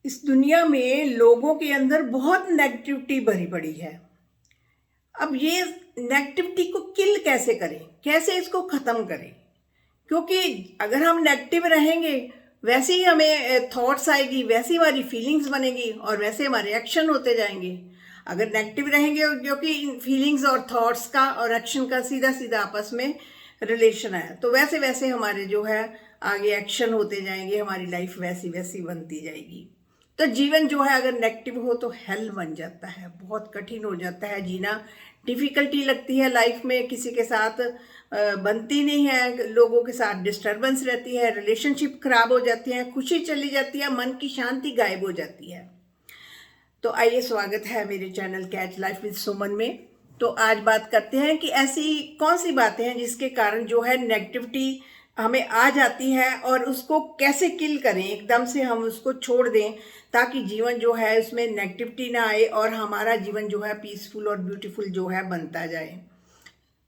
इस दुनिया में लोगों के अंदर बहुत नेगेटिविटी भरी पड़ी है। अब ये नेगेटिविटी को किल कैसे करें, कैसे इसको ख़त्म करें? क्योंकि अगर हम नेगेटिव रहेंगे, वैसे ही हमें थॉट्स आएगी, वैसे ही हमारी फीलिंग्स बनेगी और वैसे हमारे एक्शन होते जाएंगे। अगर नेगेटिव रहेंगे, क्योंकि फीलिंग्स और थॉट्स का और एक्शन का सीधा सीधा आपस में रिलेशन है, तो वैसे वैसे हमारे जो है आगे एक्शन होते जाएंगे, हमारी लाइफ वैसी वैसी बनती जाएगी। तो जीवन जो है अगर नेगेटिव हो तो हेल बन जाता है, बहुत कठिन हो जाता है जीना। डिफ़िकल्टी लगती है लाइफ में, किसी के साथ बनती नहीं है, लोगों के साथ डिस्टरबेंस रहती है, रिलेशनशिप खराब हो जाती हैं, खुशी चली जाती है, मन की शांति गायब हो जाती है। तो आइए, स्वागत है मेरे चैनल कैच लाइफ विद सुमन में। तो आज बात करते हैं कि ऐसी कौन सी बातें हैं जिसके कारण जो है नेगेटिविटी हमें आ जाती है और उसको कैसे किल करें, एकदम से हम उसको छोड़ दें ताकि जीवन जो है उसमें नेगेटिविटी ना आए और हमारा जीवन जो है पीसफुल और ब्यूटीफुल जो है बनता जाए।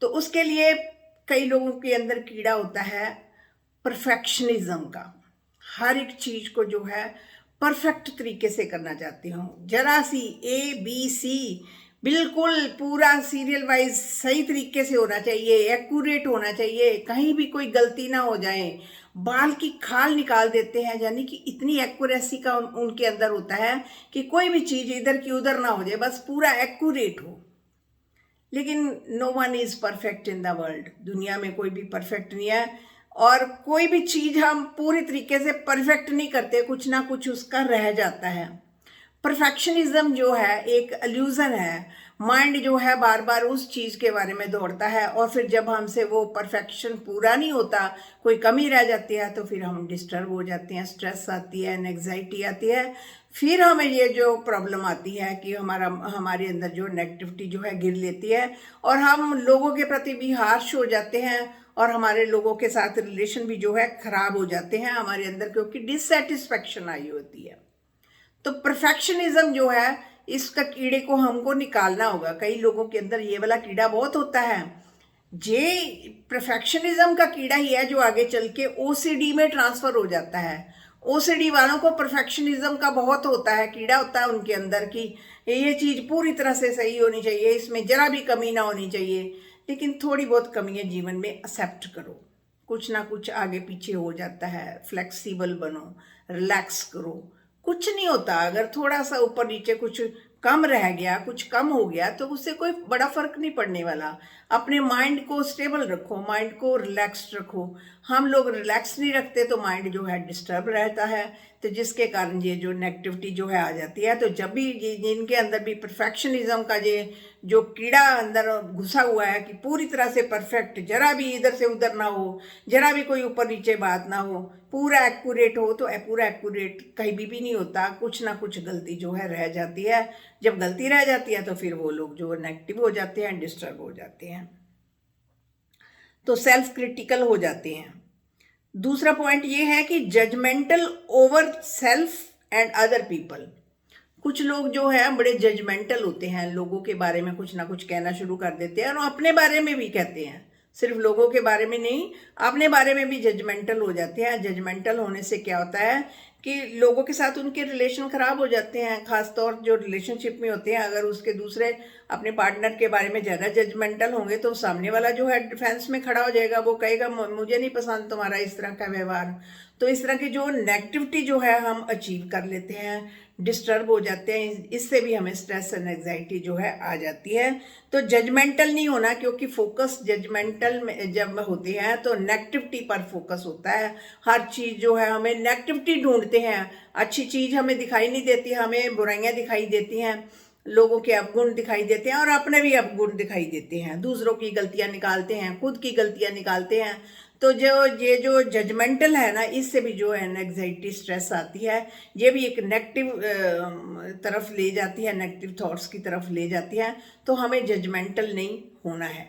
तो उसके लिए कई लोगों के अंदर कीड़ा होता है परफेक्शनिज्म का। हर एक चीज को जो है परफेक्ट तरीके से करना चाहती हूँ, जरा सी ABC बिल्कुल पूरा सीरियल वाइज सही तरीके से होना चाहिए, एक्यूरेट होना चाहिए, कहीं भी कोई गलती ना हो जाए। बाल की खाल निकाल देते हैं, यानी कि इतनी एक्यूरेसी का उनके अंदर होता है कि कोई भी चीज इधर की उधर ना हो जाए, बस पूरा एक्यूरेट हो। लेकिन no one is perfect in the world, दुनिया में कोई भी परफेक्ट नहीं है और कोई भी चीज हम पूरी तरीके से परफेक्ट नहीं करते, कुछ ना कुछ उसका रह जाता है। परफेक्शनिज्म जो है एक अल्यूजन है। माइंड जो है बार बार उस चीज के बारे में दौड़ता है और फिर जब हमसे वो परफेक्शन पूरा नहीं होता, कोई कमी रह जाती है, तो फिर हम डिस्टर्ब हो जाते हैं, स्ट्रेस आती है, एंग्जाइटी आती है। फिर हमें ये जो प्रॉब्लम आती है कि हमारे अंदर जो नेगेटिविटी जो है गिर लेती है और हम लोगों के प्रति भी हार्श हो जाते हैं और हमारे लोगों के साथ रिलेशन भी जो है खराब हो जाते हैं हमारे अंदर, क्योंकि डिससेटिस्फेक्शन आई होती है। तो परफेक्शनिज्म जो है, इसका कीड़े को हमको निकालना होगा। कई लोगों के अंदर ये वाला कीड़ा बहुत होता है। ये परफेक्शनिज्म का कीड़ा ही है जो आगे चल के OCD में ट्रांसफर हो जाता है। OCD वालों को परफेक्शनिज्म का बहुत होता है, कीड़ा होता है उनके अंदर कि ये चीज पूरी तरह से सही होनी चाहिए, इसमें जरा भी कमी ना होनी चाहिए। लेकिन थोड़ी बहुत कमियां जीवन में एक्सेप्ट करो, कुछ ना कुछ आगे पीछे हो जाता है। फ्लेक्सिबल बनो, रिलैक्स करो, कुछ नहीं होता। अगर थोड़ा सा ऊपर नीचे कुछ कम रह गया, कुछ कम हो गया, तो उससे कोई बड़ा फर्क नहीं पड़ने वाला। अपने माइंड को स्टेबल रखो, माइंड को रिलैक्स्ड रखो। हम लोग रिलैक्स नहीं रखते तो माइंड जो है डिस्टर्ब रहता है, तो जिसके कारण ये जो नेगेटिविटी जो है आ जाती है। तो जब भी जिनके अंदर भी परफेक्शनिज्म का ये जो कीड़ा अंदर घुसा हुआ है कि पूरी तरह से परफेक्ट, जरा भी इधर से उधर ना हो, जरा भी कोई ऊपर नीचे बात ना हो, पूरा एक्यूरेट हो, तो पूरा एक्यूरेट कहीं भी नहीं होता, कुछ ना कुछ गलती जो है रह जाती है। जब गलती रह जाती है तो फिर वो लोग जो नेगेटिव हो जाते हैं, डिस्टर्ब हो जाते हैं, तो सेल्फ क्रिटिकल हो जाते हैं। दूसरा पॉइंट ये है कि judgemental over self and other people. कुछ लोग जो है बड़े जजमेंटल होते हैं, लोगों के बारे में कुछ ना कुछ कहना शुरू कर देते हैं और अपने बारे में भी कहते हैं, सिर्फ लोगों के बारे में नहीं, अपने बारे में भी जजमेंटल हो जाते हैं। जजमेंटल होने से क्या होता है कि लोगों के साथ उनके रिलेशन खराब हो जाते हैं, खासतौर जो रिलेशनशिप में होते हैं। अगर उसके दूसरे अपने पार्टनर के बारे में ज़्यादा जजमेंटल होंगे तो सामने वाला जो है डिफेंस में खड़ा हो जाएगा, वो कहेगा मुझे नहीं पसंद तुम्हारा इस तरह का व्यवहार। तो इस तरह की जो नेगेटिविटी जो है हम अचीव कर लेते हैं, डिस्टर्ब हो जाते हैं, इससे भी हमें स्ट्रेस एंड एग्जाइटी जो है आ जाती है। तो जजमेंटल नहीं होना, क्योंकि फोकस जजमेंटल में जब होते हैं तो नेगेटिविटी पर फोकस होता है। हर चीज़ जो है हमें नेगेटिविटी ढूंढते हैं, अच्छी चीज़ हमें दिखाई नहीं देती, हमें बुराइयां दिखाई देती हैं, लोगों के अवगुण दिखाई देते हैं और अपने भी अवगुण दिखाई देते हैं। दूसरों की गलतियां निकालते हैं, खुद की गलतियां निकालते हैं। तो जो ये जो जजमेंटल है ना, इससे भी जो है एंग्जाइटी स्ट्रेस आती है। ये भी एक नेगेटिव तरफ ले जाती है, नेगेटिव थॉट्स की तरफ ले जाती है। तो हमें जजमेंटल नहीं होना है,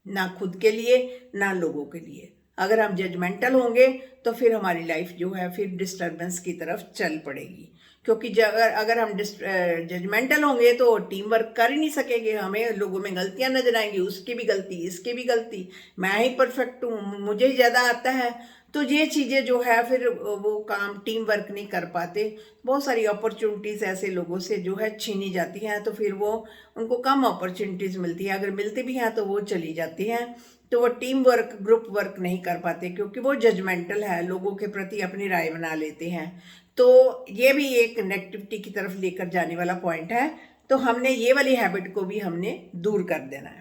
ना खुद के लिए ना लोगों के लिए। अगर हम जजमेंटल होंगे तो फिर हमारी लाइफ जो है फिर डिस्टर्बेंस की तरफ चल पड़ेगी, क्योंकि अगर हम जजमेंटल होंगे तो टीम वर्क कर ही नहीं सकेंगे। हमें लोगों में गलतियां नजर आएंगी, उसकी भी गलती, इसकी भी गलती, मैं ही परफेक्ट हूँ, मुझे ही ज़्यादा आता है। तो ये चीज़ें जो है फिर वो काम टीम वर्क नहीं कर पाते, बहुत सारी अपॉर्चुनिटीज़ ऐसे लोगों से जो है छीनी जाती हैं, तो फिर वो उनको कम अपॉर्चुनिटीज़ मिलती है, अगर मिलती भी हैं तो वो चली जाती हैं। तो वो टीम वर्क ग्रुप वर्क नहीं कर पाते क्योंकि वो जजमेंटल है, लोगों के प्रति अपनी राय बना लेते हैं। तो ये भी एक नेगेटिविटी की तरफ लेकर जाने वाला पॉइंट है। तो हमने ये वाली हैबिट को भी हमने दूर कर देना है।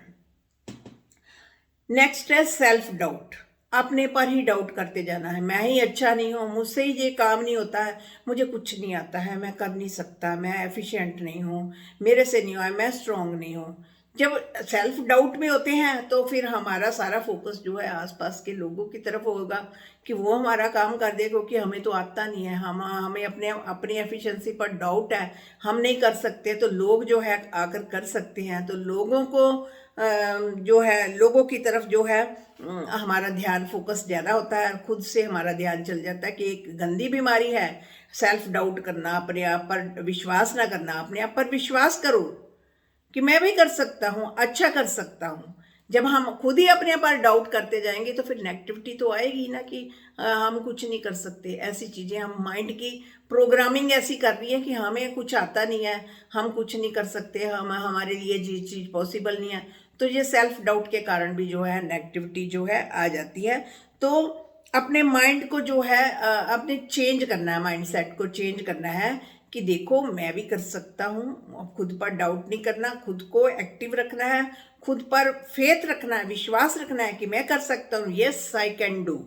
नेक्स्ट है सेल्फ डाउट। अपने पर ही डाउट करते जाना है, मैं ही अच्छा नहीं हूँ, मुझसे ही ये काम नहीं होता है, मुझे कुछ नहीं आता है, मैं कर नहीं सकता, मैं एफिशिएंट नहीं हूँ, मेरे से नहीं हुआ, मैं स्ट्रांग नहीं हूँ। जब सेल्फ डाउट में होते हैं तो फिर हमारा सारा फोकस जो है आसपास के लोगों की तरफ होगा कि वो हमारा काम कर दे, क्योंकि हमें तो आता नहीं है, हमें अपनी एफिशिएंसी पर डाउट है, हम नहीं कर सकते, तो लोग जो है आकर कर सकते हैं। तो लोगों को जो है लोगों की तरफ जो है हमारा ध्यान फोकस ज़्यादा होता है, खुद से हमारा ध्यान चल जाता है कि एक गंदी बीमारी है सेल्फ डाउट करना, अपने आप पर विश्वास ना करना। अपने आप पर विश्वास करो कि मैं भी कर सकता हूँ, अच्छा कर सकता हूँ। जब हम खुद ही अपने पर डाउट करते जाएंगे तो फिर नेगेटिविटी तो आएगी ना कि हम कुछ नहीं कर सकते। ऐसी चीज़ें हम माइंड की प्रोग्रामिंग ऐसी कर रही है कि हमें कुछ आता नहीं है, हम कुछ नहीं कर सकते, हम हमारे लिए ये चीज़ पॉसिबल नहीं है। तो ये सेल्फ डाउट के कारण भी जो है नेगेटिविटी जो है आ जाती है। तो अपने माइंड को जो है अपने चेंज करना है, माइंड सेट को चेंज करना है कि देखो मैं भी कर सकता हूँ। खुद पर डाउट नहीं करना, खुद को एक्टिव रखना है, खुद पर फेथ रखना है, विश्वास रखना है कि मैं कर सकता हूँ, यस आई कैन डू,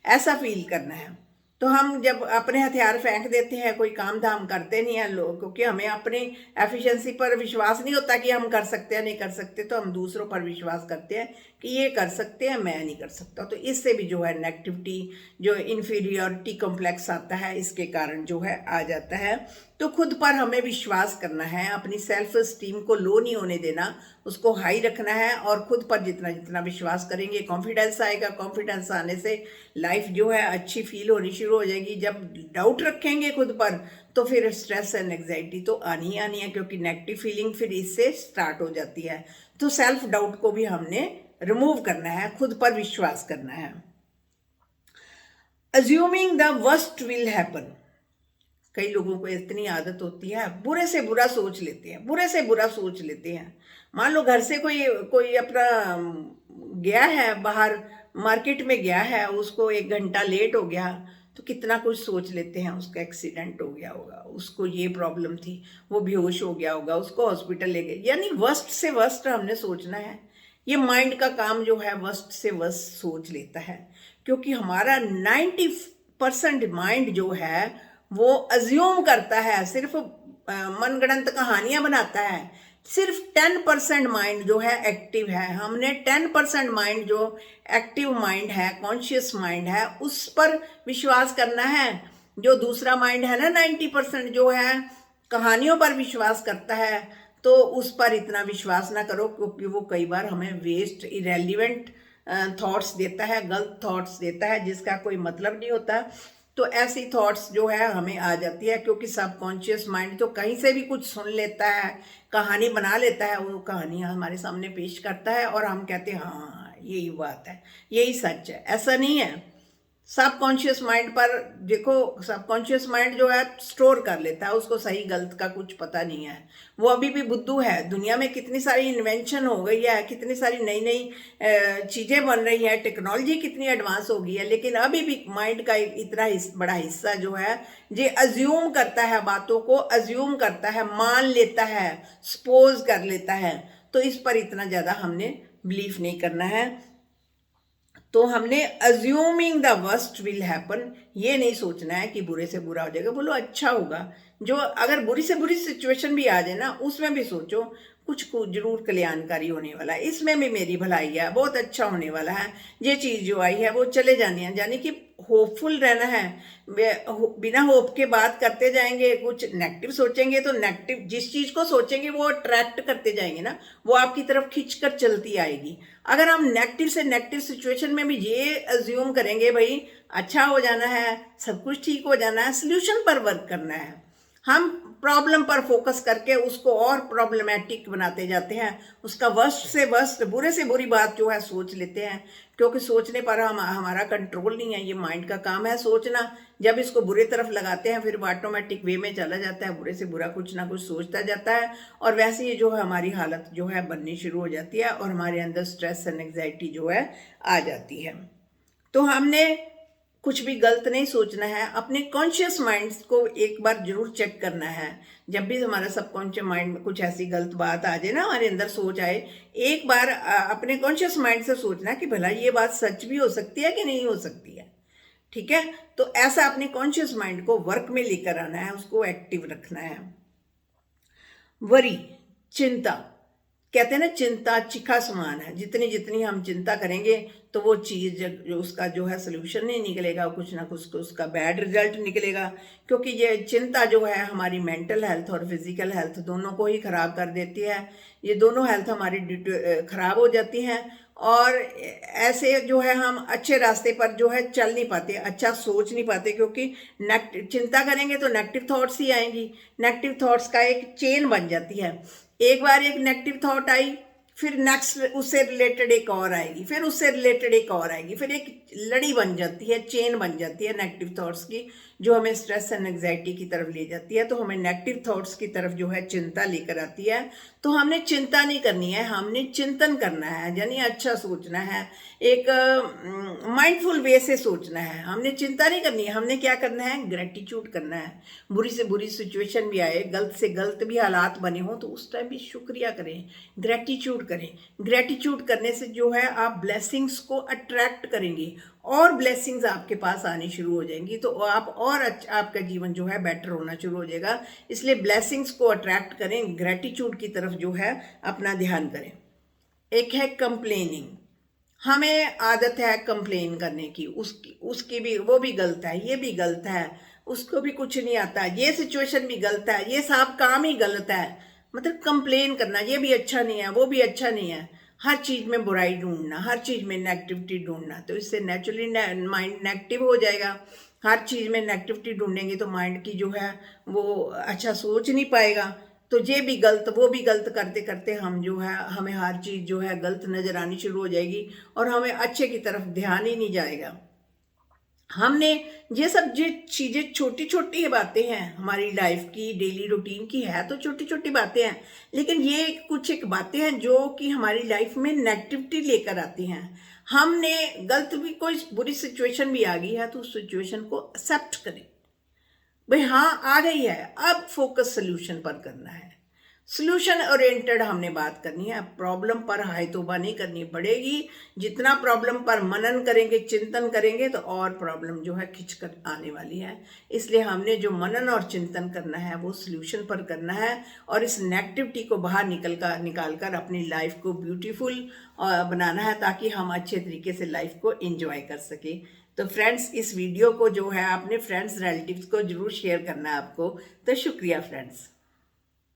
ऐसा फील करना है। तो हम जब अपने हथियार फेंक देते हैं, कोई काम धाम करते नहीं हैं लोग, क्योंकि हमें अपनी एफिशिएंसी पर विश्वास नहीं होता कि हम कर सकते हैं नहीं कर सकते, तो हम दूसरों पर विश्वास करते हैं कि ये कर सकते हैं, मैं नहीं कर सकता। तो इससे भी जो है नेगेटिविटी, जो इन्फीरियरिटी कॉम्प्लेक्स आता है, इसके कारण जो है आ जाता है। तो खुद पर हमें विश्वास करना है, अपनी सेल्फ स्टीम को लो नहीं होने देना, उसको हाई रखना है। और खुद पर जितना जितना विश्वास करेंगे कॉन्फिडेंस आएगा, कॉन्फिडेंस आने से लाइफ जो है अच्छी फील होनी शुरू हो जाएगी। जब डाउट रखेंगे खुद पर तो फिर स्ट्रेस एंड एंग्जाइटी तो आनी ही आनी है, क्योंकि नेगेटिव फीलिंग फिर इससे स्टार्ट हो जाती है। तो सेल्फ डाउट को भी हमने रिमूव करना है, खुद पर विश्वास करना है। Assuming the worst will happen. कई लोगों को इतनी आदत होती है, बुरे से बुरा सोच लेते हैं, बुरे से बुरा सोच लेते हैं। मान लो घर से कोई कोई अपना गया है बाहर, मार्केट में गया है, उसको 1 घंटा लेट हो गया तो कितना कुछ सोच लेते हैं, उसका एक्सीडेंट हो गया होगा, उसको ये प्रॉब्लम थी, वो बेहोश हो गया होगा, उसको हॉस्पिटल ले गए। यानी वर्स्ट से वर्स्ट हमने सोचना है। ये माइंड का काम जो है वर्स्ट से वर्स्ट सोच लेता है, क्योंकि हमारा 90% माइंड जो है वो अज्यूम करता है, सिर्फ मनगढ़ंत कहानियां बनाता है। सिर्फ 10% माइंड जो है एक्टिव है। हमने 10% माइंड जो एक्टिव माइंड है, कॉन्शियस माइंड है, उस पर विश्वास करना है। जो दूसरा माइंड है ना 90% जो है कहानियों पर विश्वास करता है, तो उस पर इतना विश्वास ना करो, क्योंकि वो कई बार हमें वेस्ट इरेलीवेंट थॉट्स देता है, गलत थॉट्स देता है, जिसका कोई मतलब नहीं होता। तो ऐसी थॉट्स जो है हमें आ जाती है, क्योंकि सबकॉन्शियस माइंड तो कहीं से भी कुछ सुन लेता है, कहानी बना लेता है, वो कहानियाँ हमारे सामने पेश करता है और हम कहते हैं हाँ यही बात है, यही सच है। ऐसा नहीं है। सबकॉन्शियस माइंड पर देखो, सबकॉन्शियस माइंड जो है स्टोर कर लेता है, उसको सही गलत का कुछ पता नहीं है, वो अभी भी बुद्धू है। दुनिया में कितनी सारी इन्वेंशन हो गई है, कितनी सारी नई नई चीज़ें बन रही हैं, टेक्नोलॉजी कितनी एडवांस हो गई है, लेकिन अभी भी माइंड का इतना बड़ा हिस्सा जो है ये अज्यूम करता है, बातों को अज्यूम करता है, मान लेता है, सपोज कर लेता है। तो इस पर इतना ज़्यादा हमने बिलीव नहीं करना है। तो हमने assuming the worst will happen, ये नहीं सोचना है कि बुरे से बुरा हो जाएगा, बोलो अच्छा होगा। जो अगर बुरी से बुरी सिचुएशन भी आ जाए ना, उसमें भी सोचो कुछ जरूर कल्याणकारी होने वाला है, इसमें भी मेरी भलाई है, बहुत अच्छा होने वाला है, ये चीज़ जो आई है वो चले जानी है। यानी कि होपफुल रहना है। बिना होप के बात करते जाएंगे, कुछ नेगेटिव सोचेंगे तो नेगेटिव जिस चीज़ को सोचेंगे वो अट्रैक्ट करते जाएंगे ना, वो आपकी तरफ खींच कर चलती आएगी। अगर हम नेगेटिव से नेगेटिव सिचुएशन में भी ये अज्यूम करेंगे भाई अच्छा हो जाना है, सब कुछ ठीक हो जाना है, सोल्यूशन पर वर्क करना है, हम प्रॉब्लम पर फोकस करके उसको और प्रॉब्लमेटिक बनाते जाते हैं, उसका वर्स्ट से वर्स्ट, बुरे से बुरी बात जो है सोच लेते हैं, क्योंकि सोचने पर हमारा कंट्रोल नहीं है, ये माइंड का काम है सोचना। जब इसको बुरे तरफ लगाते हैं फिर वो ऑटोमेटिक वे में चला जाता है, बुरे से बुरा कुछ ना कुछ सोचता जाता है, और वैसे ही जो है हमारी हालत जो है बननी शुरू हो जाती है और हमारे अंदर स्ट्रेस एंड एंग्जाइटी जो है आ जाती है। तो हमने कुछ भी गलत नहीं सोचना है, अपने कॉन्शियस माइंड को एक बार जरूर चेक करना है। जब भी हमारा सबकॉन्शियस माइंड में कुछ ऐसी गलत बात आ जाए ना, हमारे अंदर सोच आए, एक बार अपने कॉन्शियस माइंड से सोचना कि भला ये बात सच भी हो सकती है कि नहीं हो सकती है। ठीक है, तो ऐसा अपने कॉन्शियस माइंड को वर्क में लेकर आना है, उसको एक्टिव रखना है। वरी, चिंता, कहते हैं ना चिंता चिखा समान है, जितनी जितनी हम चिंता करेंगे तो वो चीज़ जो उसका जो है सोल्यूशन नहीं निकलेगा, कुछ ना कुछ उसका बैड रिजल्ट निकलेगा, क्योंकि ये चिंता जो है हमारी मेंटल हेल्थ और फिजिकल हेल्थ दोनों को ही ख़राब कर देती है। ये दोनों हेल्थ हमारी ख़राब हो जाती हैं, और ऐसे जो है हम अच्छे रास्ते पर जो है चल नहीं पाते, अच्छा सोच नहीं पाते, क्योंकि चिंता करेंगे तो नेगेटिव थॉट्स ही आएंगी। नेगेटिव थॉट्स का एक चेन बन जाती है, एक बार एक नेगेटिव थॉट आई, फिर नेक्स्ट उससे रिलेटेड एक और आएगी, फिर उससे रिलेटेड एक और आएगी, फिर एक लड़ी बन जाती है, चेन बन जाती है नेगेटिव थॉट्स की, जो हमें स्ट्रेस एंड एंग्जाइटी की तरफ ले जाती है। तो हमें नेगेटिव थॉट्स की तरफ जो है चिंता लेकर आती है। तो हमने चिंता नहीं करनी है, हमने चिंतन करना है, यानी अच्छा सोचना है, एक माइंडफुल वे से सोचना है। हमने चिंता नहीं करनी है, हमने क्या करना है, ग्रेटिट्यूड करना है। बुरी से बुरी सिचुएशन भी आए, गलत से गलत भी हालात बने हों, तो उस टाइम भी शुक्रिया करें, ग्रेटिट्यूड करें। ग्रेटिट्यूड करने से जो है आप ब्लेसिंग्स को अट्रैक्ट करेंगे और ब्लेसिंग्स आपके पास आनी शुरू हो जाएंगी, तो आप और अच्छा, आपका जीवन जो है बेटर होना शुरू हो जाएगा। इसलिए ब्लेसिंग्स को अट्रैक्ट करें, ग्रेटिट्यूड की तरफ जो है अपना ध्यान करें। एक है कंप्लेनिंग, हमें आदत है कंप्लेन करने की, उसकी भी, वो भी गलत है, ये भी गलत है, उसको भी कुछ नहीं आता, ये सिचुएशन भी गलत है, ये सब काम ही गलत है, मतलब कंप्लेन करना, ये भी अच्छा नहीं है, वो भी अच्छा नहीं है, हर चीज़ में बुराई ढूंढना, हर चीज़ में नेगेटिविटी ढूंढना, तो इससे नेचुरली माइंड नेगेटिव हो जाएगा। हर चीज़ में नेगेटिविटी ढूंढेंगे तो माइंड की जो है वो अच्छा सोच नहीं पाएगा, तो ये भी गलत वो भी गलत करते करते हम जो है, हमें हर चीज़ जो है गलत नज़र आनी शुरू हो जाएगी और हमें अच्छे की तरफ ध्यान ही नहीं जाएगा। हमने ये सब जो चीज़ें, छोटी छोटी बातें हैं हमारी लाइफ की, डेली रूटीन की है, तो छोटी छोटी बातें हैं, लेकिन ये कुछ एक बातें हैं जो कि हमारी लाइफ में नेगेटिविटी लेकर आती हैं। हमने गलत भी, कोई बुरी सिचुएशन भी आ गई है तो उस सिचुएशन को एक्सेप्ट करें, भाई हाँ आ गई है, अब फोकस सोल्यूशन पर करना है, सोल्यूशन ओरिएंटेड हमने बात करनी है। प्रॉब्लम पर हाय तौबा नहीं करनी पड़ेगी, जितना प्रॉब्लम पर मनन करेंगे, चिंतन करेंगे, तो और प्रॉब्लम जो है खिंच कर आने वाली है। इसलिए हमने जो मनन और चिंतन करना है वो सोल्यूशन पर करना है, और इस नेगेटिविटी को बाहर निकाल कर अपनी लाइफ को ब्यूटीफुल बनाना है, ताकि हम अच्छे तरीके से लाइफ को एंजॉय कर सकें। तो फ्रेंड्स, इस वीडियो को जो है अपने फ्रेंड्स रिलेटिव्स को जरूर शेयर करना है आपको। तो शुक्रिया फ्रेंड्स।